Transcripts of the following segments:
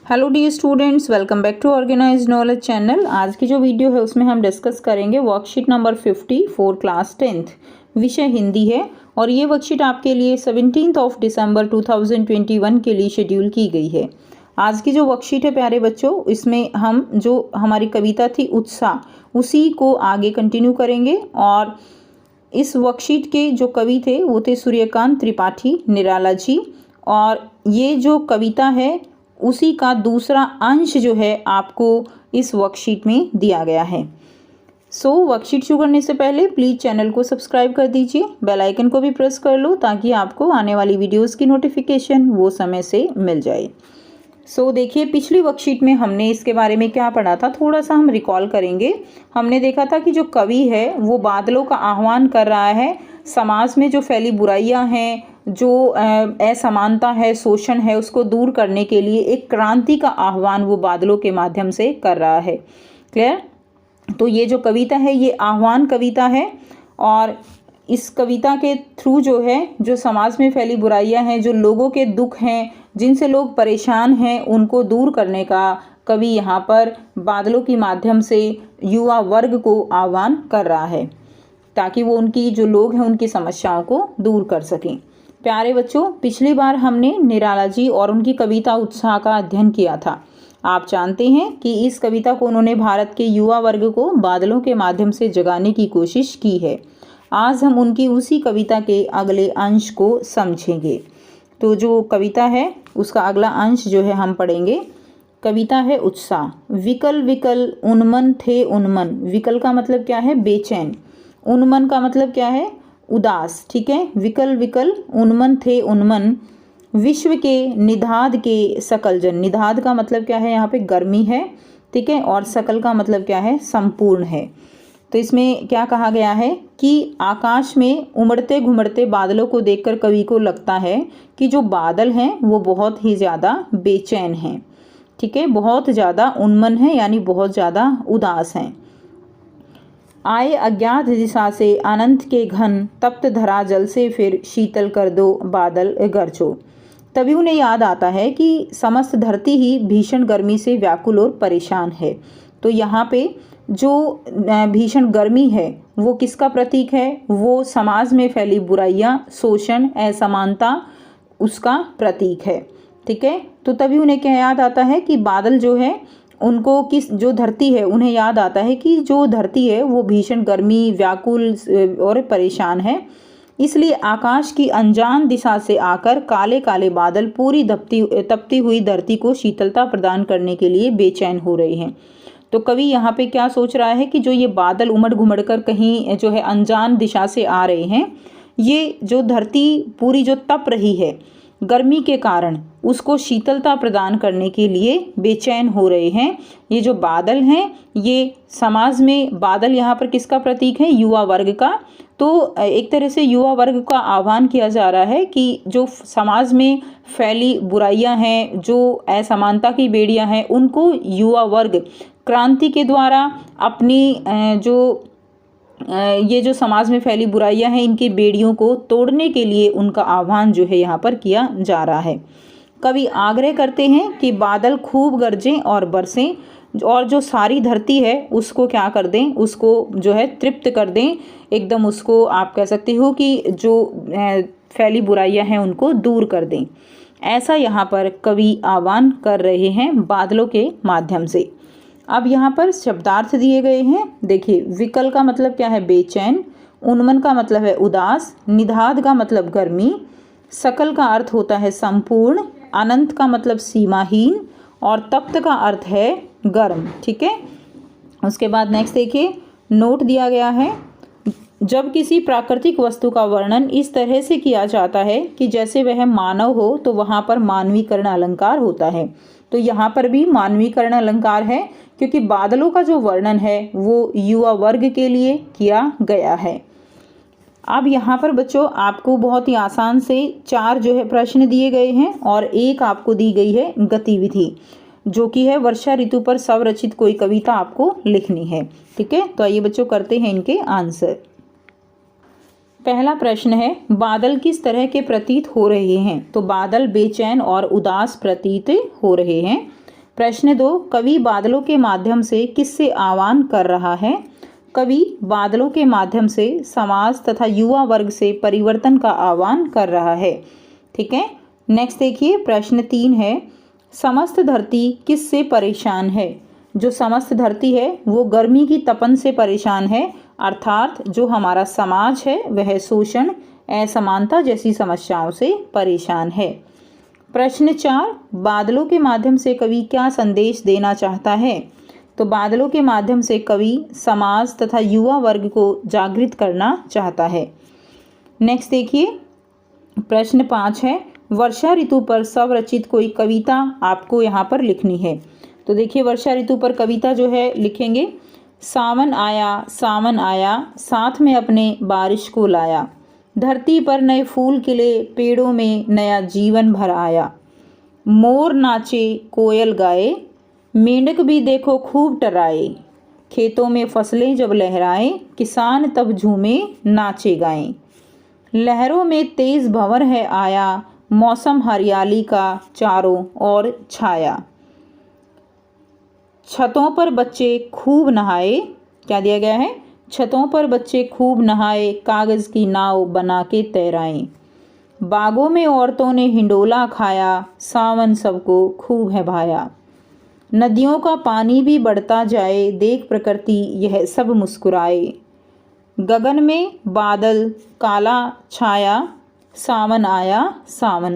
Hello dear students, welcome back to organized knowledge channel. आज की जो वीडियो है उसमें हम डिस्कस करेंगे worksheet number 50 for class 10th। विषय हिंदी है और ये वर्कशीट आपके लिए 17 दिसंबर 2021 के लिए शेड्यूल की गई है। आज की जो वर्कशीट है प्यारे बच्चों, इसमें हम जो हमारी कविता थी उत्साह, उसी को आगे कंटिन्यू करेंगे। और इस वर्कशीट के जो कवि थे वो थे सूर्यकांत त्रिपाठी निराला जी। और ये जो कविता है उसी का दूसरा अंश जो है आपको इस वर्कशीट में दिया गया है। वर्कशीट शुरू करने से पहले प्लीज़ चैनल को सब्सक्राइब कर दीजिए, बेल आइकन को भी प्रेस कर लो ताकि आपको आने वाली वीडियोस की नोटिफिकेशन वो समय से मिल जाए। देखिए, पिछली वर्कशीट में हमने इसके बारे में क्या पढ़ा था, थोड़ा सा हम रिकॉल करेंगे। हमने देखा था कि जो कवि है वो बादलों का आह्वान कर रहा है, समाज में जो फैली बुराइयां हैं, जो असमानता है, शोषण है, उसको दूर करने के लिए एक क्रांति का आह्वान वो बादलों के माध्यम से कर रहा है। क्लियर? तो ये जो कविता है ये आह्वान कविता है और इस कविता के थ्रू जो है, जो समाज में फैली बुराइयां हैं, जो लोगों के दुख हैं, जिनसे लोग परेशान हैं, उनको दूर करने का कवि यहाँ पर बादलों के माध्यम से युवा वर्ग को आह्वान कर रहा है ताकि वो उनकी जो लोग हैं उनकी समस्याओं को दूर कर सकें। प्यारे बच्चों, पिछली बार हमने निराला जी और उनकी कविता उत्साह का अध्ययन किया था। आप जानते हैं कि इस कविता को उन्होंने भारत के युवा वर्ग को बादलों के माध्यम से जगाने की कोशिश की है। आज हम उनकी उसी कविता के अगले अंश को समझेंगे। तो जो कविता है उसका अगला अंश जो है हम पढ़ेंगे। कविता है उत्साह। विकल विकल उन्मन थे उन्मन। विकल का मतलब क्या है? बेचैन। उन्मन का मतलब क्या है? उदास। ठीक है, विकल विकल उन्मन थे उन्मन, विश्व के निधाद के सकल जन। निधाद का मतलब क्या है? यहाँ पे गर्मी है। ठीक है, और सकल का मतलब क्या है? संपूर्ण है। तो इसमें क्या कहा गया है कि आकाश में उमड़ते घुमड़ते बादलों को देखकर कवि को लगता है कि जो बादल हैं वो बहुत ही ज़्यादा बेचैन हैं। ठीक है, बहुत ज़्यादा उन्मन है, यानी बहुत ज़्यादा उदास हैं। आए अज्ञात दिशा से अनंत के घन, तप्त धरा जल से फिर शीतल कर दो बादल गरजो। तभी उन्हें याद आता है कि समस्त धरती ही भीषण गर्मी से व्याकुल और परेशान है। तो यहाँ पे जो भीषण गर्मी है वो किसका प्रतीक है? वो समाज में फैली बुराइयां, शोषण, असमानता, उसका प्रतीक है। ठीक है, तो तभी उन्हें क्या याद आता है कि बादल जो है उनको जो धरती है, उन्हें याद आता है कि जो धरती है वो भीषण गर्मी, व्याकुल और परेशान है। इसलिए आकाश की अनजान दिशा से आकर काले काले बादल पूरी तपती हुई धरती को शीतलता प्रदान करने के लिए बेचैन हो रहे हैं। तो कवि यहाँ पे क्या सोच रहा है कि जो ये बादल उमड़ घुमड़ कर कहीं जो है अनजान दिशा से आ रहे हैं, ये जो धरती पूरी जो तप रही है गर्मी के कारण, उसको शीतलता प्रदान करने के लिए बेचैन हो रहे हैं। ये जो बादल हैं, ये समाज में बादल यहाँ पर किसका प्रतीक है? युवा वर्ग का। तो एक तरह से युवा वर्ग का आह्वान किया जा रहा है कि जो समाज में फैली बुराइयां हैं, जो असमानता की बेड़ियां हैं, उनको युवा वर्ग क्रांति के द्वारा अपनी ये जो समाज में फैली बुराइयां हैं, इनकी बेड़ियों को तोड़ने के लिए उनका आह्वान जो है यहाँ पर किया जा रहा है। कवि आग्रह करते हैं कि बादल खूब गरजें और बरसें और जो सारी धरती है उसको क्या कर दें, उसको जो है तृप्त कर दें, एकदम उसको आप कह सकते हो कि जो फैली बुराइयां हैं उनको दूर कर दें। ऐसा यहाँ पर कवि आह्वान कर रहे हैं बादलों के माध्यम से। अब यहाँ पर शब्दार्थ दिए गए हैं। देखिए, विकल का मतलब क्या है? बेचैन। उन्मन का मतलब है उदास। निधाद का मतलब गर्मी। सकल का अर्थ होता है संपूर्ण। अनंत का मतलब सीमाहीन और तप्त का अर्थ है गर्म। ठीक है, उसके बाद नेक्स्ट देखिए, नोट दिया गया है। जब किसी प्राकृतिक वस्तु का वर्णन इस तरह से किया जाता है कि जैसे वह मानव हो, तो वहाँ पर मानवीकरण अलंकार होता है। तो यहाँ पर भी मानवीकरण अलंकार है क्योंकि बादलों का जो वर्णन है वो युवा वर्ग के लिए किया गया है। अब यहाँ पर बच्चों आपको बहुत ही आसान से 4 जो है प्रश्न दिए गए हैं और एक आपको दी गई है गतिविधि, जो कि है वर्षा ऋतु पर स्वरचित कोई कविता आपको लिखनी है। ठीक है, तो आइए बच्चों करते हैं इनके आंसर। पहला प्रश्न है, बादल किस तरह के प्रतीत हो रहे हैं? तो बादल बेचैन और उदास प्रतीत हो रहे हैं। प्रश्न 2, कवि बादलों के माध्यम से किससे आह्वान कर रहा है? कवि बादलों के माध्यम से समाज तथा युवा वर्ग से परिवर्तन का आह्वान कर रहा है। ठीक है, नेक्स्ट देखिए प्रश्न 3 है, समस्त धरती किससे परेशान है? जो समस्त धरती है वो गर्मी की तपन से परेशान है, अर्थात जो हमारा समाज है वह शोषण, असमानता जैसी समस्याओं से परेशान है। प्रश्न 4, बादलों के माध्यम से कवि क्या संदेश देना चाहता है? तो बादलों के माध्यम से कवि समाज तथा युवा वर्ग को जागृत करना चाहता है। नेक्स्ट देखिए प्रश्न 5 है, वर्षा ऋतु पर स्वरचित कोई कविता आपको यहाँ पर लिखनी है। तो देखिए वर्षा ऋतु पर कविता जो है लिखेंगे, सावन आया साथ में अपने बारिश को लाया, धरती पर नए फूल खिले पेड़ों में नया जीवन भर आया, मोर नाचे कोयल गाए, मेंढक भी देखो खूब टराए, खेतों में फसलें जब लहराए, किसान तब झूमे नाचे गाएं, लहरों में तेज भंवर है आया, मौसम हरियाली का चारों ओर छाया, छतों पर बच्चे खूब नहाए, क्या दिया गया है, छतों पर बच्चे खूब नहाए, कागज़ की नाव बना के तैराएं, बागों में औरतों ने हिंडोला खाया, सावन सबको खूब है भाया, नदियों का पानी भी बढ़ता जाए, देख प्रकृति यह सब मुस्कुराए, गगन में बादल काला छाया, सावन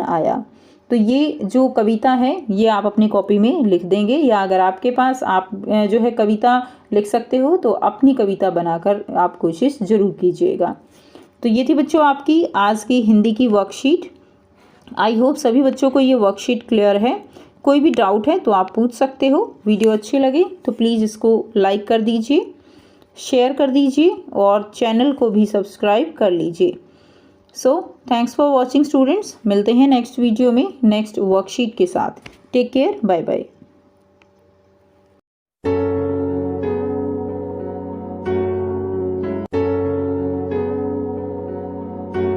आया। तो ये जो कविता है ये आप अपनी कॉपी में लिख देंगे, या अगर आपके पास आप जो है कविता लिख सकते हो तो अपनी कविता बनाकर आप कोशिश ज़रूर कीजिएगा। तो ये थी बच्चों आपकी आज की हिंदी की वर्कशीट। आई होप सभी बच्चों को ये वर्कशीट क्लियर है। कोई भी डाउट है तो आप पूछ सकते हो। वीडियो अच्छी लगे तो प्लीज़ इसको लाइक कर दीजिए, शेयर कर दीजिए और चैनल को भी सब्सक्राइब कर लीजिए। So thanks for watching students. मिलते हैं नेक्स्ट वीडियो में नेक्स्ट वर्कशीट के साथ। Take care, bye bye.